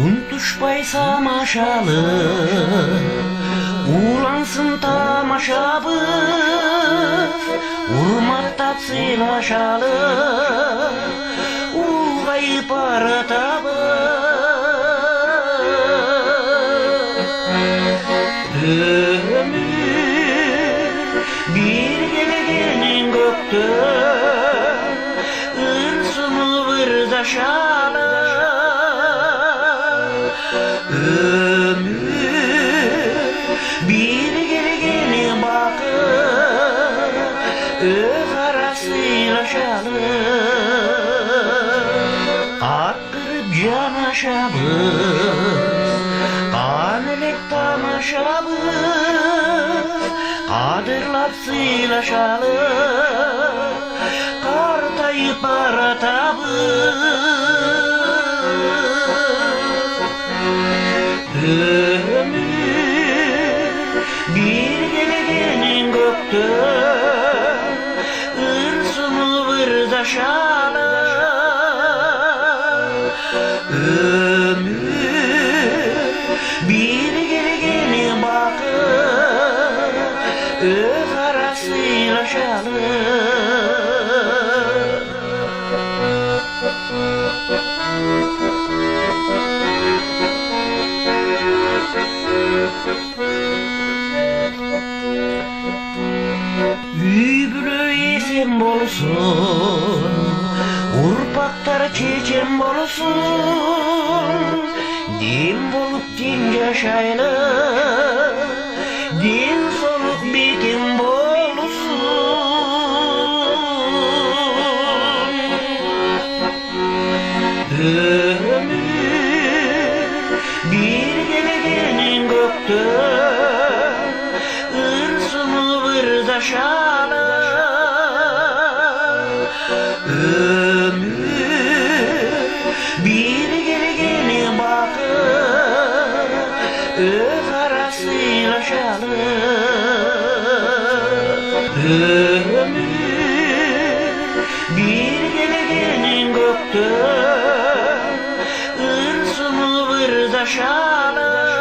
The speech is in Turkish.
Untuşpaysa maşalı, ulansın tamaşabız, urmakta silaşalı, uğrayıp aratabız. Ömür bir gelgenin gökte, ırsını vırdaşalı. Ömür bir gelgeni bakıp öz arasıyla şalı akkırıp canaşabız kanelek tamaşabız kadırlap sıylaşalı kartayıp aratabız. Ömür bir gelgenin gökte ırsını vırdaşalı. Ömür bir gelgeni bakıp öz arasıyla şalı. Üybülü isim bolsun, urpaktar çeçen bolsun, din bolup din yaşaylı, din solup bitim bolsun. Ömür bir gelgenin gökte, ırsını vırdaşalı. Ömür bir gelgeni bakıp öz arasıyla şalı. Ömür bir gelgenin gökte ırsını vırdaşalı.